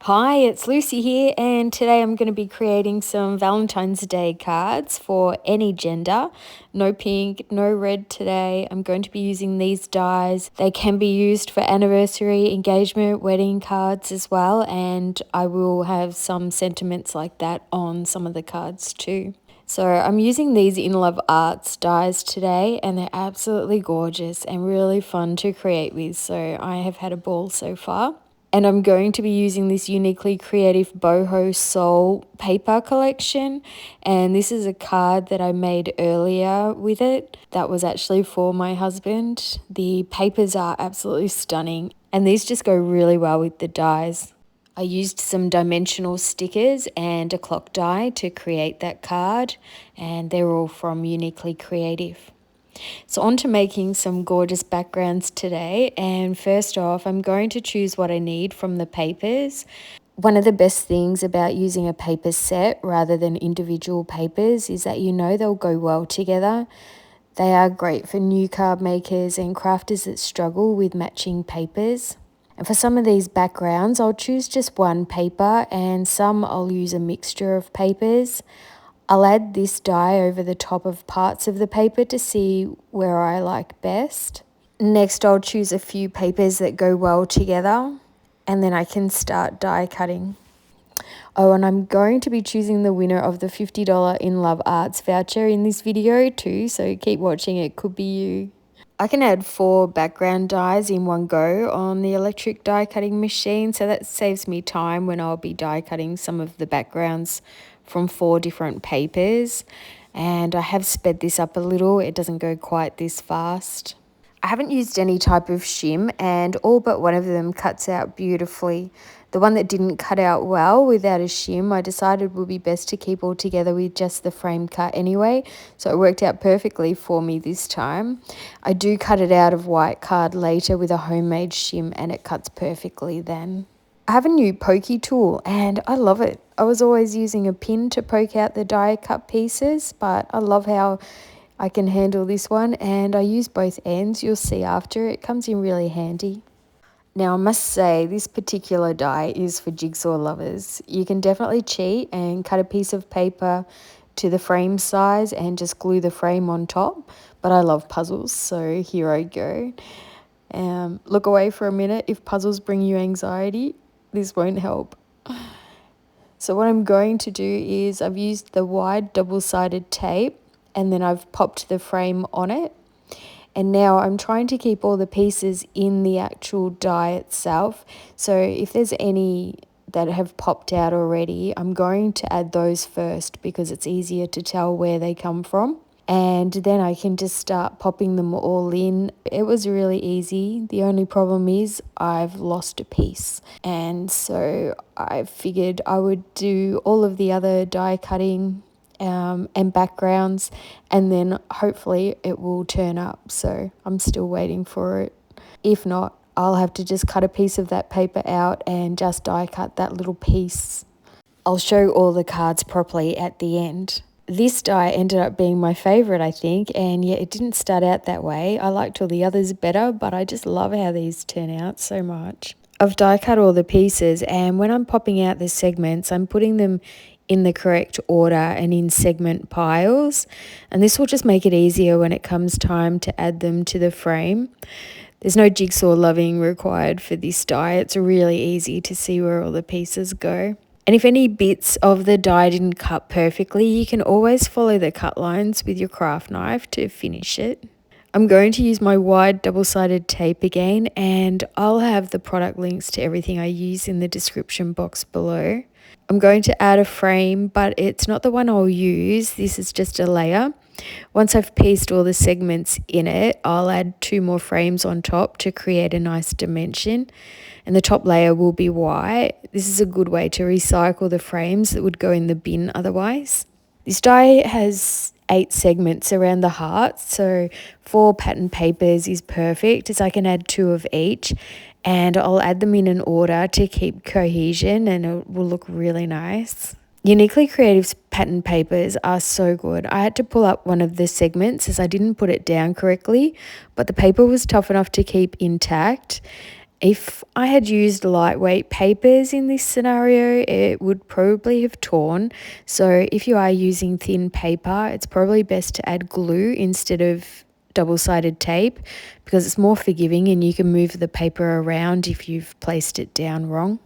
Hi, it's Lucy here, and today I'm going to be creating some Valentine's Day cards for any gender. No pink, no red today. I'm going to be using these dies. They can be used for anniversary, engagement, wedding cards as well, and I will have some sentiments like that on some of the cards too. So I'm using these In Love Arts dies today, and they're absolutely gorgeous and really fun to create with, so I have had a ball so far. And I'm going to be using this uniquely creative boho soul paper collection. And this is a card that I made earlier with it. That was actually for my husband. The papers are absolutely stunning. And these just go really well with the dies. I used some dimensional stickers and a clock die to create that card. And they're all from Uniquely Creative. So on to making some gorgeous backgrounds today, and first off I'm going to choose what I need from the papers. One of the best things about using a paper set rather than individual papers is that you know they'll go well together. They are great for new card makers and crafters that struggle with matching papers. And for some of these backgrounds I'll choose just one paper, and some I'll use a mixture of papers. I'll add this die over the top of parts of the paper to see where I like best. Next, I'll choose a few papers that go well together, and then I can start die cutting. Oh, and I'm going to be choosing the winner of the $50 In Love Arts voucher in this video too, so keep watching, it could be you. I can add 4 background dies in one go on the electric die cutting machine, so that saves me time when I'll be die cutting some of the backgrounds from 4 different papers. And I have sped this up a little, it doesn't go quite this fast. I haven't used any type of shim, and all but one of them cuts out beautifully. The one that didn't cut out well without a shim, I decided would be best to keep all together with just the frame cut anyway, so it worked out perfectly for me this time. I do cut it out of white card later with a homemade shim, and it cuts perfectly then. I have a new pokey tool and I love it. I was always using a pin to poke out the die cut pieces, but I love how I can handle this one, and I use both ends. You'll see after, it comes in really handy. Now I must say this particular die is for jigsaw lovers. You can definitely cheat and cut a piece of paper to the frame size and just glue the frame on top, but I love puzzles, so here I go. Look away for a minute if puzzles bring you anxiety. This won't help. So what I'm going to do is I've used the wide double-sided tape, and then I've popped the frame on it. And now I'm trying to keep all the pieces in the actual die itself. So if there's any that have popped out already, I'm going to add those first because it's easier to tell where they come from. And then I can just start popping them all in. It was really easy. The only problem is I've lost a piece. And so I figured I would do all of the other die cutting and backgrounds, and then hopefully it will turn up. So I'm still waiting for it. If not, I'll have to just cut a piece of that paper out and just die cut that little piece. I'll show all the cards properly at the end. This die ended up being my favourite, I think, and yet it didn't start out that way. I liked all the others better, but I just love how these turn out so much. I've die cut all the pieces, and when I'm popping out the segments, I'm putting them in the correct order and in segment piles, and this will just make it easier when it comes time to add them to the frame. There's no jigsaw loving required for this die. It's really easy to see where all the pieces go. And if any bits of the die didn't cut perfectly, you can always follow the cut lines with your craft knife to finish it. I'm going to use my wide double-sided tape again, and I'll have the product links to everything I use in the description box below. I'm going to add a frame, but it's not the one I'll use. This is just a layer. Once I've pieced all the segments in it, I'll add 2 more frames on top to create a nice dimension. And the top layer will be white. This is a good way to recycle the frames that would go in the bin otherwise. This die has 8 segments around the heart, so 4 pattern papers is perfect, as I can add 2 of each, and I'll add them in an order to keep cohesion, and it will look really nice. Uniquely Creative's pattern papers are so good. I had to pull up one of the segments as I didn't put it down correctly, but the paper was tough enough to keep intact. If I had used lightweight papers in this scenario, it would probably have torn. So if you are using thin paper, it's probably best to add glue instead of double-sided tape because it's more forgiving and you can move the paper around if you've placed it down wrong.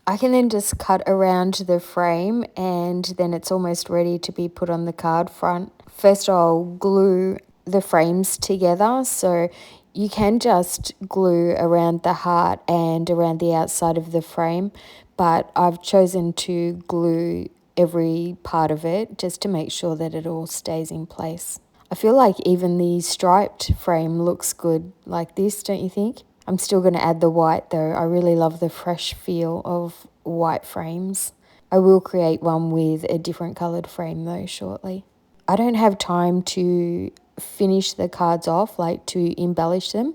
I can then just cut around the frame and then it's almost ready to be put on the card front. First I'll glue the frames together, so you can just glue around the heart and around the outside of the frame, but I've chosen to glue every part of it just to make sure that it all stays in place. I feel like even the striped frame looks good like this, don't you think? I'm still going to add the white though. I really love the fresh feel of white frames. I will create one with a different coloured frame though shortly. I don't have time to finish the cards off, like to embellish them.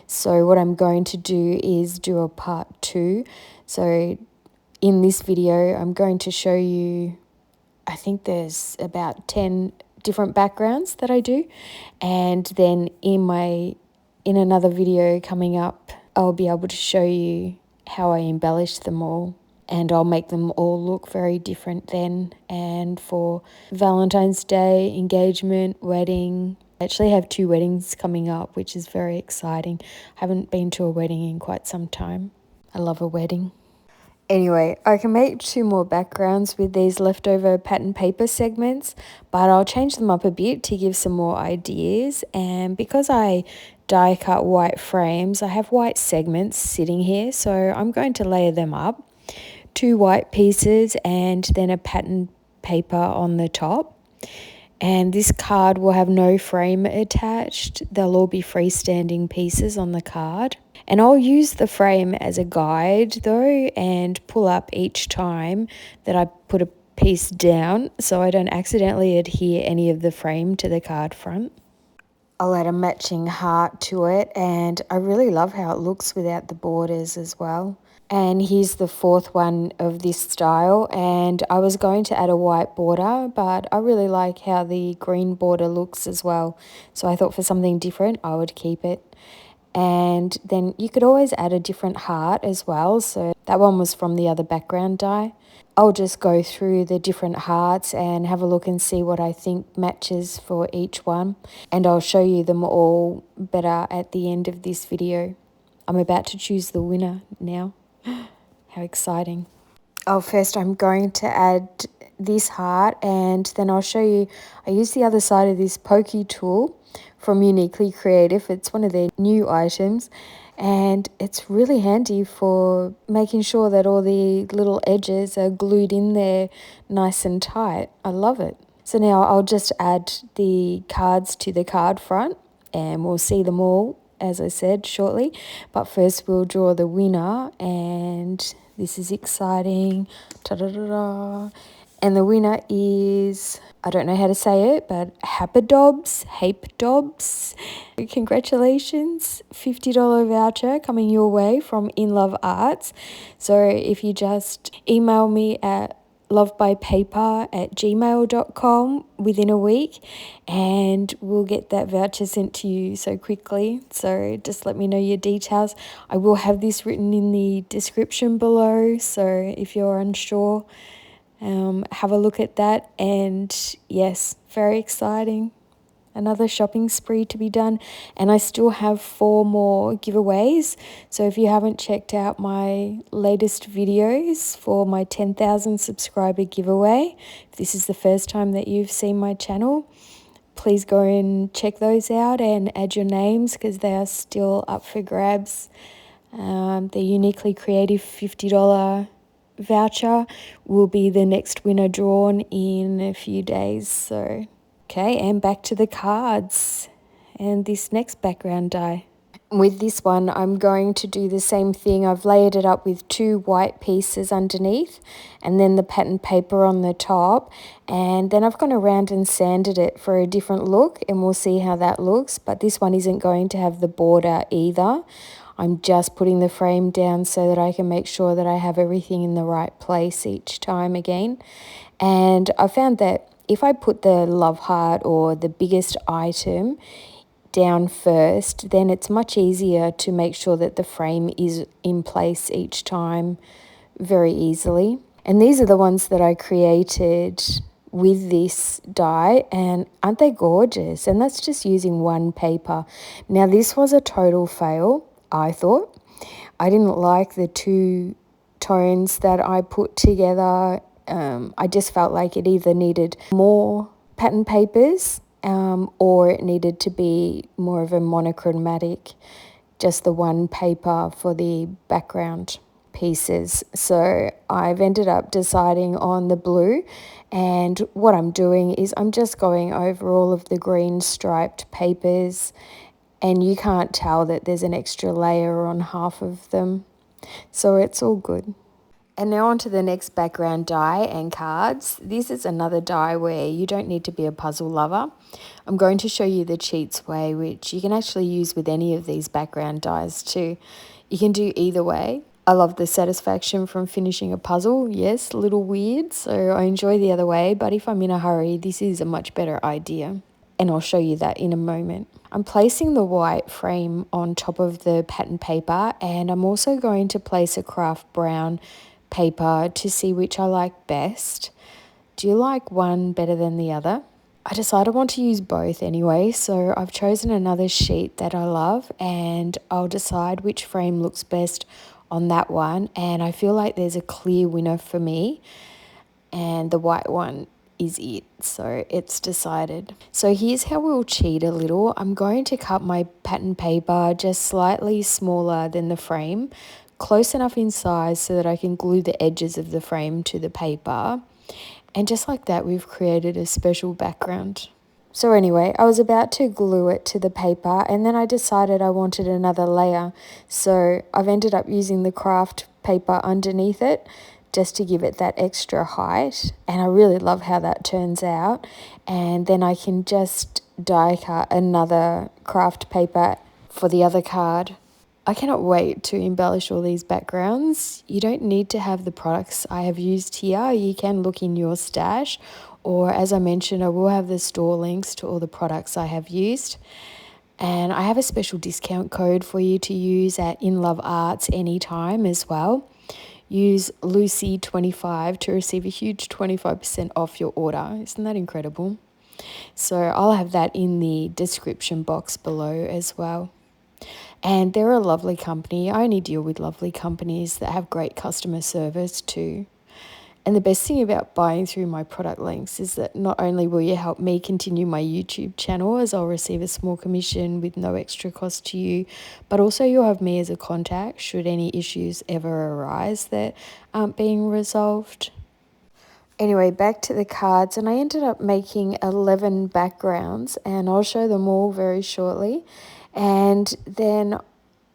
So what I'm going to do is do a part 2. So in this video, I'm going to show you, I think there's about 10 different backgrounds that I do. And then in another video coming up, I'll be able to show you how I embellish them all. And I'll make them all look very different then. And for Valentine's Day, engagement, wedding, I actually have 2 weddings coming up, which is very exciting. I haven't been to a wedding in quite some time. I love a wedding. Anyway, I can make 2 more backgrounds with these leftover pattern paper segments, but I'll change them up a bit to give some more ideas. And because I die cut white frames, I have white segments sitting here, so I'm going to layer them up. 2 white pieces and then a pattern paper on the top. And this card will have no frame attached. They'll all be freestanding pieces on the card. And I'll use the frame as a guide though and pull up each time that I put a piece down so I don't accidentally adhere any of the frame to the card front. I'll add a matching heart to it and I really love how it looks without the borders as well. And here's the 4th one of this style, and I was going to add a white border, but I really like how the green border looks as well. So I thought for something different, I would keep it. And then you could always add a different heart as well. So that one was from the other background die. I'll just go through the different hearts and have a look and see what I think matches for each one. And I'll show you them all better at the end of this video. I'm about to choose the winner now. How exciting. Oh, first I'm going to add this heart and then I'll show you, I use the other side of this pokey tool from Uniquely Creative. It's one of their new items and it's really handy for making sure that all the little edges are glued in there nice and tight. I love it. So now I'll just add the cards to the card front and we'll see them all, as I said, shortly. But first we'll draw the winner and this is exciting. Ta-da-da-da. And the winner is, I don't know how to say it, but Hapadobs. Congratulations. $50 voucher coming your way from In Love Arts. So if you just email me at lovebypaper@gmail.com within a week and we'll get that voucher sent to you so quickly. So just let me know your details. I will have this written in the description below, so if you're unsure, have a look at that. And yes, very exciting. Another shopping spree to be done, and I still have 4 more giveaways. So if you haven't checked out my latest videos for my 10,000 subscriber giveaway, if this is the first time that you've seen my channel, please go and check those out and add your names because they are still up for grabs. The Uniquely Creative $50 voucher will be the next winner drawn in a few days. So okay, and back to the cards and this next background die. With this one, I'm going to do the same thing. I've layered it up with 2 white pieces underneath and then the pattern paper on the top. And then I've gone around and sanded it for a different look and we'll see how that looks. But this one isn't going to have the border either. I'm just putting the frame down so that I can make sure that I have everything in the right place each time again. And I found that if I put the love heart or the biggest item down first, then it's much easier to make sure that the frame is in place each time very easily. And these are the ones that I created with this die, and aren't they gorgeous? And that's just using one paper. Now this was a total fail, I thought. I didn't like the two tones that I put together. I just felt like it either needed more pattern papers or it needed to be more of a monochromatic, just the one paper for the background pieces. So I've ended up deciding on the blue, and what I'm doing is I'm just going over all of the green striped papers, and you can't tell that there's an extra layer on half of them, so it's all good. And now on to the next background die and cards. This is another die where you don't need to be a puzzle lover. I'm going to show you the cheats way, which you can actually use with any of these background dies too. You can do either way. I love the satisfaction from finishing a puzzle. Yes, a little weird, so I enjoy the other way, but if I'm in a hurry, this is a much better idea. And I'll show you that in a moment. I'm placing the white frame on top of the pattern paper, and I'm also going to place a craft brown paper to see which I like best. Do you like one better than the other? I decided I want to use both anyway, so I've chosen another sheet that I love, and I'll decide which frame looks best on that one. And I feel like there's a clear winner for me, and the white one is it, so it's decided. So here's how we'll cheat a little. I'm going to cut my pattern paper just slightly smaller than the frame, close enough in size so that I can glue the edges of the frame to the paper. And just like that, we've created a special background. So anyway, I was about to glue it to the paper, and then I decided I wanted another layer. So I've ended up using the craft paper underneath it just to give it that extra height. And I really love how that turns out. And then I can just die cut another craft paper for the other card. I cannot wait to embellish all these backgrounds. You don't need to have the products I have used here. You can look in your stash, or as I mentioned, I will have the store links to all the products I have used. And I have a special discount code for you to use at In Love Arts anytime as well. Use Lucy25 to receive a huge 25% off your order. Isn't that incredible? So I'll have that in the description box below as well. And they're a lovely company. I only deal with lovely companies that have great customer service too. And the best thing about buying through my product links is that not only will you help me continue my YouTube channel, as I'll receive a small commission with no extra cost to you, but also you'll have me as a contact should any issues ever arise that aren't being resolved. Anyway, back to the cards, and I ended up making 11 backgrounds, and I'll show them all very shortly. And then,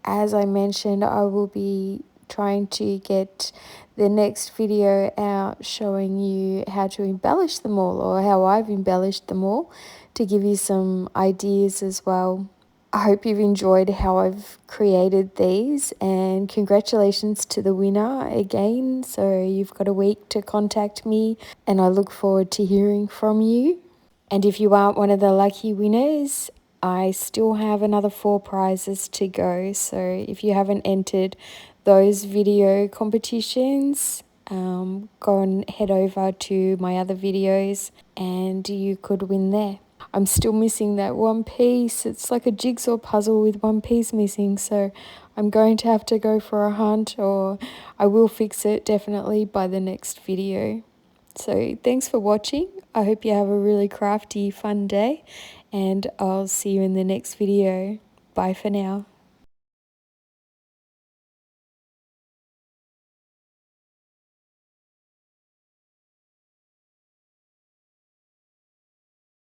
as I mentioned, I will be trying to get the next video out showing you how to embellish them all, or how I've embellished them all, to give you some ideas as well. I hope you've enjoyed how I've created these, and congratulations to the winner again. So you've got a week to contact me, and I look forward to hearing from you. And if you aren't one of the lucky winners, I still have another 4 prizes to go. So if you haven't entered those video competitions, go and head over to my other videos and you could win there. I'm still missing that one piece. It's like a jigsaw puzzle with one piece missing, so I'm going to have to go for a hunt, or I will fix it definitely by the next video. So thanks for watching. I hope you have a really crafty, fun day, and I'll see you in the next video. Bye for now.